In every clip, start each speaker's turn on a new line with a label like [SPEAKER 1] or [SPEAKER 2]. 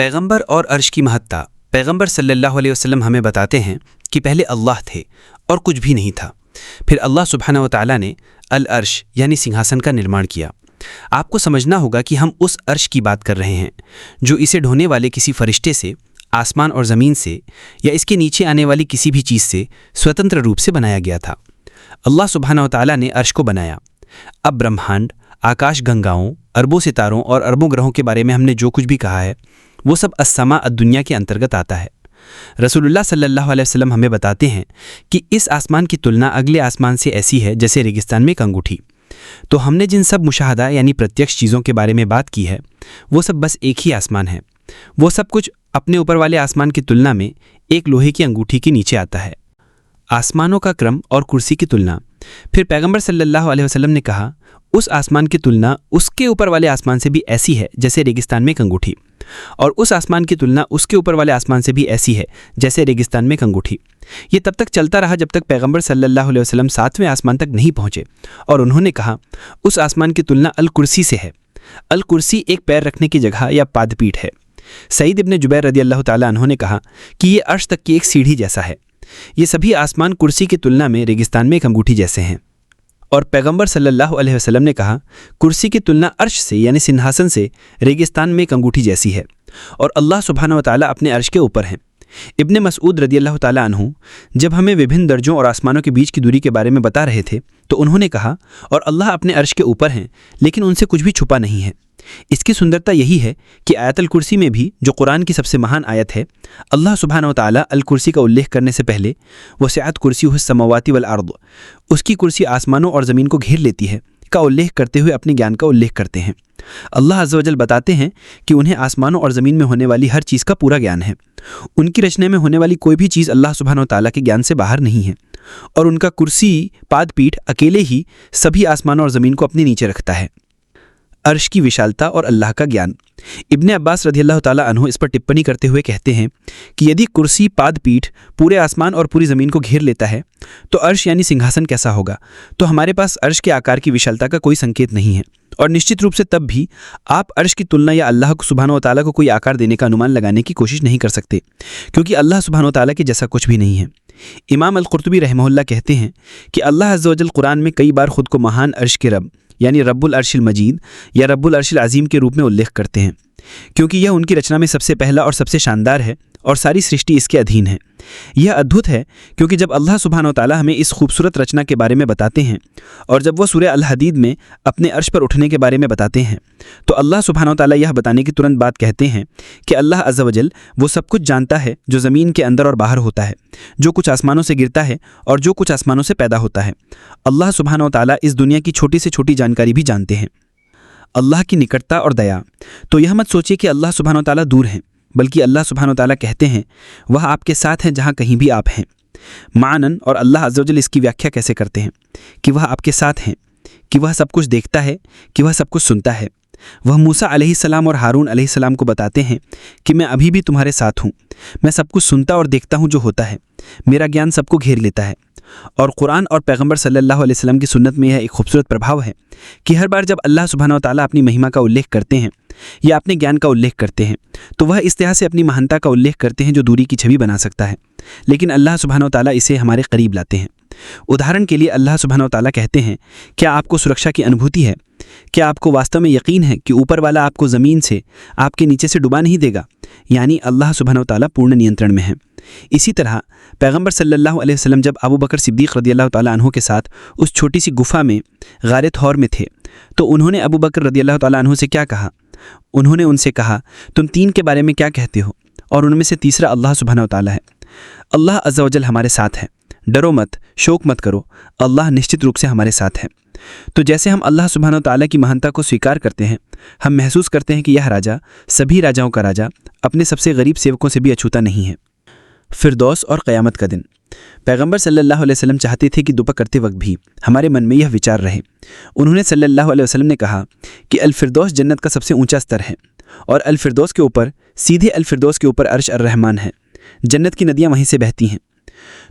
[SPEAKER 1] पैगंबर और अर्श की महत्ता। पैगंबर सल्लल्लाहु अलैहि वसल्लम हमें बताते हैं कि पहले अल्लाह थे और कुछ भी नहीं था। फिर अल्लाह सुब्हानहू व तआला ने अल अर्श यानी सिंहासन का निर्माण किया। आपको समझना होगा कि हम उस अर्श की बात कर रहे हैं जो इसे ढोने वाले किसी फरिश्ते से, आसमान और ज़मीन से या इसके नीचे आने वाली किसी भी चीज़ से स्वतंत्र रूप से बनाया गया था। अल्लाह सुब्हानहू व तआला ने अर्श को बनाया। अब ब्रह्मांड, आकाश गंगाओं, अरबों सितारों और अरबों ग्रहों के बारे में हमने जो कुछ भी कहा है वो सब अस्समा अद्दुनिया के अंतर्गत आता है। रसूलुल्लाह सल्लल्लाहु अलैहि वसल्लम हमें बताते हैं कि इस आसमान की तुलना अगले आसमान से ऐसी है जैसे रेगिस्तान में एक अंगूठी। तो हमने जिन सब मुशाहदा यानी प्रत्यक्ष चीज़ों के बारे में बात की है वो सब बस एक ही आसमान है। वो सब कुछ अपने ऊपर वाले आसमान की तुलना में एक लोहे की अंगूठी के नीचे आता है। आसमानों का क्रम और कुर्सी की तुलना। फिर पैगंबर सल्लल्लाहु अलैहि वसल्लम ने कहा, उस आसमान की तुलना उसके ऊपर वाले आसमान से भी ऐसी है जैसे रेगिस्तान में एक अंगूठी, और उस आसमान की तुलना उसके ऊपर वाले आसमान से भी ऐसी है जैसे रेगिस्तान में एक अंगूठी। ये तब तक चलता रहा जब तक पैगंबर सल्लल्लाहु अलैहि वसल्लम 7वें आसमान तक नहीं पहुंचे और उन्होंने कहा, उस आसमान की तुलना अल कुर्सी से है। अल कुर्सी एक पैर रखने की जगह या पादपीठ है। सईद इब्न जुबैर रदियल्लाहु ताला अन्हु ने कहा कि ये अर्श तक की एक सीढ़ी जैसा है। ये सभी आसमान कुर्सी की तुलना में रेगिस्तान में एक अंगूठी जैसे हैं। और पैगंबर सल्लल्लाहु अलैहि वसल्लम ने कहा, कुर्सी की तुलना अर्श से यानी सिंहासन से रेगिस्तान में एक अंगूठी जैसी है, और अल्लाह सुब्हानहू व तआला अपने अर्श के ऊपर हैं। इब्न मसऊद रदियल्लाहु ताला अन्हु जब हमें विभिन्न दर्जों और आसमानों के बीच की दूरी के बारे में बता रहे थे तो उन्होंने कहा, और अल्लाह अपने अर्श के ऊपर हैं लेकिन उनसे कुछ भी छुपा नहीं है। इसकी सुंदरता यही है कि आयतुल कुर्सी में भी, जो कुरान की सबसे महान आयत है, अल्लाह सुब्हानहू व तआला अल कुर्सी का उल्लेख करने से पहले वसिअत कुर्सीयुहु सम्मावाति वल अर्द, उसकी कुर्सी आसमानों और ज़मीन को घेर लेती है, का उल्लेख करते हुए अपने ज्ञान का उल्लेख करते हैं। अल्लाह अज़्ज़ व जल बताते हैं कि उन्हें आसमानों और ज़मीन में होने वाली हर चीज़ का पूरा ज्ञान है। उनकी रचने में होने वाली कोई भी चीज़ अल्लाह सुब्हानहू व तआला के ज्ञान से बाहर नहीं है, और उनका कुर्सी पादपीठ अकेले ही सभी आसमानों और ज़मीन को अपने नीचे रखता है। अर्श की विशालता और अल्लाह का ज्ञान। इब्ने अब्बास रदियल्लाहु ताला अन्हु इस पर टिप्पणी करते हुए कहते हैं कि यदि कुर्सी पादपीठ पूरे आसमान और पूरी ज़मीन को घेर लेता है तो अर्श यानी सिंहासन कैसा होगा। तो हमारे पास अर्श के आकार की विशालता का कोई संकेत नहीं है, और निश्चित रूप से तब भी आप अर्श की तुलना या अल्लाह सुब्हानहू व तआला को कोई आकार देने का अनुमान लगाने की कोशिश नहीं कर सकते, क्योंकि अल्लाह सुब्हानहू व तआला के जैसा कुछ भी नहीं है। इमाम अल-कुर्तुबी रहमहुल्लाह कहते हैं कि अल्लाह अज़्ज़ व जल कुरान में कई बार खुद को महान अर्श के रब यानी रब्बुल अर्शिल मजीद या रब्बुल अर्शिल अज़ीम के रूप में उल्लेख करते हैं, क्योंकि यह उनकी रचना में सबसे पहला और सबसे शानदार है और सारी सृष्टि इसके अधीन है। यह अद्भुत है क्योंकि जब अल्लाह सुब्हानहू व तआला हमें इस खूबसूरत रचना के बारे में बताते हैं और जब वह सूरह अल हदीद में अपने अर्श पर उठने के बारे में बताते हैं तो अल्लाह सुब्हानहू व तआला यह बताने की तुरंत बाद कहते हैं कि अल्लाह अज़्ज़ व जल वो सब कुछ जानता है जो ज़मीन के अंदर और बाहर होता है, जो कुछ आसमानों से गिरता है और जो कुछ आसमानों से पैदा होता है। अल्लाह सुब्हानहू व तआला इस दुनिया की छोटी से छोटी जानकारी भी जानते हैं। अल्लाह की निकटता और दया। तो यह मत सोचिए कि अल्लाह सुब्हानहू व तआला दूर हैं, बल्कि अल्लाह सुब्हानहू व तआला कहते हैं वह आपके साथ हैं जहाँ कहीं भी आप हैं। मानन और अल्लाह अज़्ज़ व जल इसकी व्याख्या कैसे करते हैं कि वह आपके साथ हैं, कि वह सब कुछ देखता है, कि वह सब कुछ सुनता है। वह मूसा अलैहिस्सलाम और हारून अलैहिस्सलाम को बताते हैं कि मैं अभी भी तुम्हारे साथ हूँ, मैं सब कुछ सुनता और देखता हूँ जो होता है, मेरा ज्ञान सबको घेर लेता है। और कुरान और पैगंबर सल्लल्लाहु अलैहि वसल्लम की सुन्नत में यह एक खूबसूरत प्रभाव है कि हर बार जब अल्लाह सुब्हानहू व तआला अपनी महिमा का उल्लेख करते हैं या अपने ज्ञान का उल्लेख करते हैं तो वह इस तरह से अपनी महानता का उल्लेख करते हैं जो दूरी की छवि बना सकता है, लेकिन अल्लाह सुब्हानहू व तआला इसे हमारे करीब लाते हैं। उदाहरण के लिए अल्लाह सुब्हानहू व तआला कहते हैं, क्या आपको सुरक्षा की अनुभूति है? क्या आपको वास्तव में यकीन है कि ऊपर वाला आपको ज़मीन से आपके नीचे से डुबा नहीं देगा? यानी अल्लाह सुब्हानहू व तआला पूर्ण नियंत्रण में है। इसी तरह पैगंबर सल्लल्लाहु अलैहि वसल्लम जब अबू बकर सिद्दीक़ रदियल्लाहु ताला अन्हु के साथ उस छोटी सी गुफा में गारे थौर में थे तो उन्होंने अबू बकर रदियल्लाहु ताला अन्हु से क्या कहा? उन्होंने उनसे कहा, तुम 3 के बारे में क्या कहते हो? और उनमें से तीसरा अल्लाह सुब्हानहू व तआला है। अल्लाह अज़्ज़ व जल हमारे साथ है, डरो मत, शोक मत करो, अल्लाह निश्चित रूप से हमारे साथ है। तो जैसे हम अल्लाह सुब्हानहू व तआला की महानता को स्वीकार करते हैं, हम महसूस करते हैं कि यह राजा, सभी राजाओं का राजा, अपने सबसे गरीब सेवकों से भी अछूता नहीं है। फिरदौस और क़यामत का दिन। पैगंबर सल्लल्लाहु अलैहि वसल्लम चाहते थे कि दुआ करते वक्त भी हमारे मन में यह विचार रहे। उन्होंने सल्लल्लाहु अलैहि वसल्लम ने कहा कि अल फिरदौस जन्नत का सबसे ऊंचा स्तर है, और अल फिरदौस के ऊपर, सीधे अल फिरदौस के ऊपर अर्श अर्रहमान है। जन्नत की नदियाँ वहीं से बहती हैं।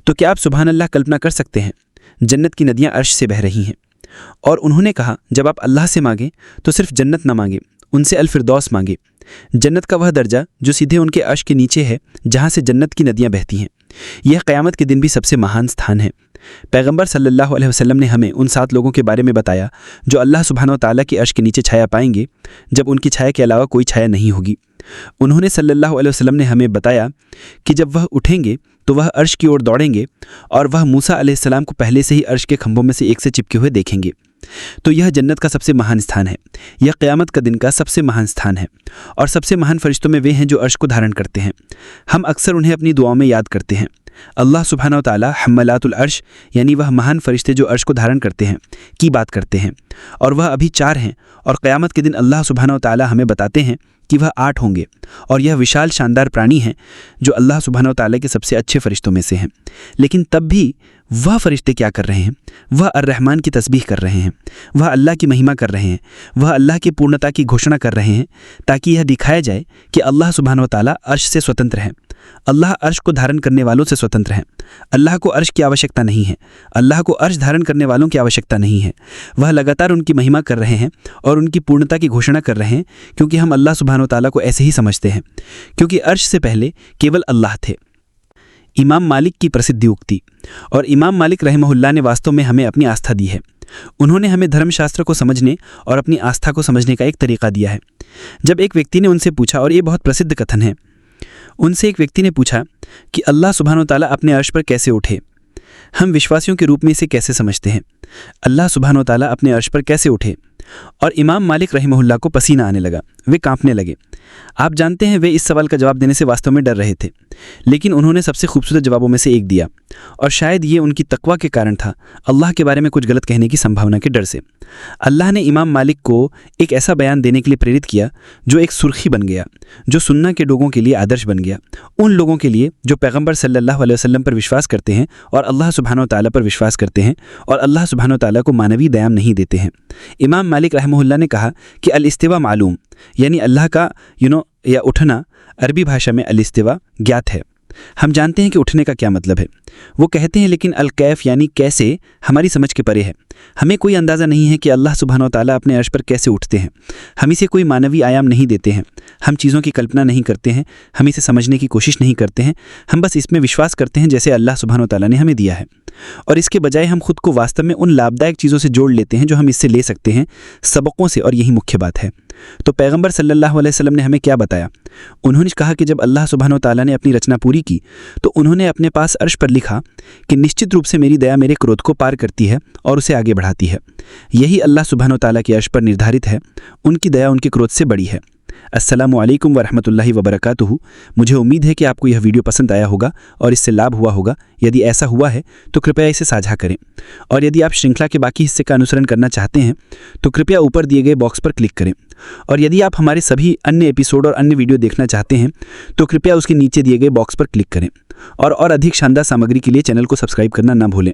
[SPEAKER 1] तो क्या आप सुभान अल्लाह कल्पना कर सकते हैं, जन्नत की नदियाँ अर्श से बह रही हैं। और उन्होंने कहा, जब आप अल्लाह से मांगें तो सिर्फ जन्नत न मांगें, उनसे अल फिरदौस मांगे, जन्नत का वह दर्जा जो सीधे उनके अर्श के नीचे है, जहाँ से जन्नत की नदियाँ बहती हैं। यह क़यामत के दिन भी सबसे महान स्थान है। पैगंबर सल्लल्लाहु अलैहि वसल्लम ने हमें उन 7 लोगों के बारे में बताया जो अल्लाह सुब्हानहू व तआला की अर्श के नीचे छाया पाएंगे, जब उनकी छाया के अलावा कोई छाया नहीं होगी। उन्होंने सल्लल्लाहु अलैहि वसल्लम ने हमें बताया कि जब वह उठेंगे तो वह अर्श की ओर दौड़ेंगे और वह मूसा अलैहिस्सलाम को पहले से ही अर्श के खंभों में से एक से चिपके हुए देखेंगे। तो यह जन्नत का सबसे महान स्थान है। यह क़यामत का दिन का सबसे महान स्थान है। और सबसे महान फरिश्तों में वे हैं जो अर्श को धारण करते हैं। हम अक्सर उन्हें अपनी दुआओं में याद करते हैं। अल्लाह सुब्हानहू व तआला हम्मलातुल अर्श यानी वह महान फरिश्ते जो अर्श को धारण करते हैं की बात करते हैं, और वह अभी 4 हैं। और क़यामत के दिन अल्लाह सुब्हानहू व तआला हमें बताते हैं कि वह 8 होंगे। और यह विशाल शानदार प्राणी हैं जो अल्लाह सुब्हानहू व तआला के सबसे अच्छे फरिश्तों में से हैं। लेकिन तब भी वह फरिश्ते क्या कर रहे हैं? वह अर्रहमान की तस्बीह कर रहे हैं, वह अल्लाह की महिमा कर रहे हैं, वह अल्लाह की पूर्णता की घोषणा कर रहे हैं, ताकि यह दिखाया जाए कि अल्लाह सुब्हानहू व तआला अर्श से स्वतंत्र है। अल्लाह अर्श को धारण करने वालों से स्वतंत्र है। अल्लाह को अर्श की आवश्यकता नहीं है। अल्लाह को अर्श धारण करने वालों की आवश्यकता नहीं है। वह लगातार उनकी महिमा कर रहे हैं और उनकी पूर्णता की घोषणा कर रहे हैं, क्योंकि हम अल्लाह सुब्हानहू व तआला को ऐसे ही समझते हैं, क्योंकि अर्श से पहले केवल अल्लाह थे। इमाम मालिक की प्रसिद्ध उक्ति। और इमाम मालिक रहमहुल्लाह ने वास्तव में हमें अपनी आस्था दी है। उन्होंने हमें धर्मशास्त्र को समझने और अपनी आस्था को समझने का एक तरीक़ा दिया है। जब एक व्यक्ति ने उनसे पूछा, और ये बहुत प्रसिद्ध कथन है, उनसे एक व्यक्ति ने पूछा कि अल्लाह सुब्हानहू व तआला अपने अर्श पर कैसे उठे? हम विश्वासियों के रूप में इसे कैसे समझते हैं? अल्लाह सुब्हानहू व तआला अपने अर्श पर कैसे उठे? और इमाम मालिक रहमहुल्लाह को पसीना आने लगा, वे कांपने लगे। आप जानते हैं, वे इस सवाल का जवाब देने से वास्तव में डर रहे थे, लेकिन उन्होंने सबसे खूबसूरत जवाबों में से एक दिया, और शायद ये उनकी तकवा के कारण था, अल्लाह के बारे में कुछ गलत कहने की संभावना के डर से। अल्लाह ने इमाम मालिक को एक ऐसा बयान देने के लिए प्रेरित किया जो एक सुर्खी बन गया, जो सुन्ना के लोगों के लिए आदर्श बन गया, उन लोगों के लिए जो पैगंबर सल्लल्लाहु अलैहि वसल्लम पर विश्वास करते हैं और अल्लाह सुब्हानहू व तआला पर विश्वास करते हैं और अल्लाह सुब्हानहू व तआला को मानवी दयाम नहीं देते हैं। इमाम मालिक रहमहुल्लाह ने कहा कि अल इस्तिवा मालूम, यानी अल्लाह का या उठना, अरबी भाषा में अल इस्तिवा ज्ञात है। हम जानते हैं कि उठने का क्या मतलब है। वो कहते हैं, लेकिन अल कैफ यानी कैसे हमारी समझ के परे है। हमें कोई अंदाज़ा नहीं है कि अल्लाह सुब्हानहू व तआला अपने अर्श पर कैसे उठते हैं। हम इसे कोई मानवी आयाम नहीं देते हैं। हम चीज़ों की कल्पना नहीं करते हैं। हम इसे समझने की कोशिश नहीं करते हैं। हम बस इसमें विश्वास करते हैं जैसे अल्लाह सुब्हानहू व तआला ने हमें दिया है, और इसके बजाय हम खुद को वास्तव में उन लाभदायक चीज़ों से जोड़ लेते हैं जो हम इससे ले सकते हैं, सबकों से, और यही मुख्य बात है। तो पैगंबर सल्लल्लाहु अलैहि वसल्लम ने हमें क्या बताया? उन्होंने कहा कि जब अल्लाह सुब्हानहू व तआला ने अपनी रचना पूरी की तो उन्होंने अपने पास अर्श पर लिखा कि निश्चित रूप से मेरी दया मेरे क्रोध को पार करती है और उसे आगे बढ़ाती है। यही अल्लाह सुब्हानहू व तआला के अर्श पर निर्धारित है। उनकी दया उनके क्रोध से बड़ी है। अस्सलामु अलैकुम वरहमतुल्लाहि वबरकातुहू। मुझे उम्मीद है कि आपको यह वीडियो पसंद आया होगा और इससे लाभ हुआ होगा। यदि ऐसा हुआ है तो कृपया इसे साझा करें, और यदि आप श्रृंखला के बाकी हिस्से का अनुसरण करना चाहते हैं तो कृपया ऊपर दिए गए बॉक्स पर क्लिक करें। और यदि आप हमारे सभी अन्य एपिसोड और अन्य वीडियो देखना चाहते हैं तो कृपया उसके नीचे दिए गए बॉक्स पर क्लिक करें, और अधिक शानदार सामग्री के लिए चैनल को सब्सक्राइब करना ना भूलें।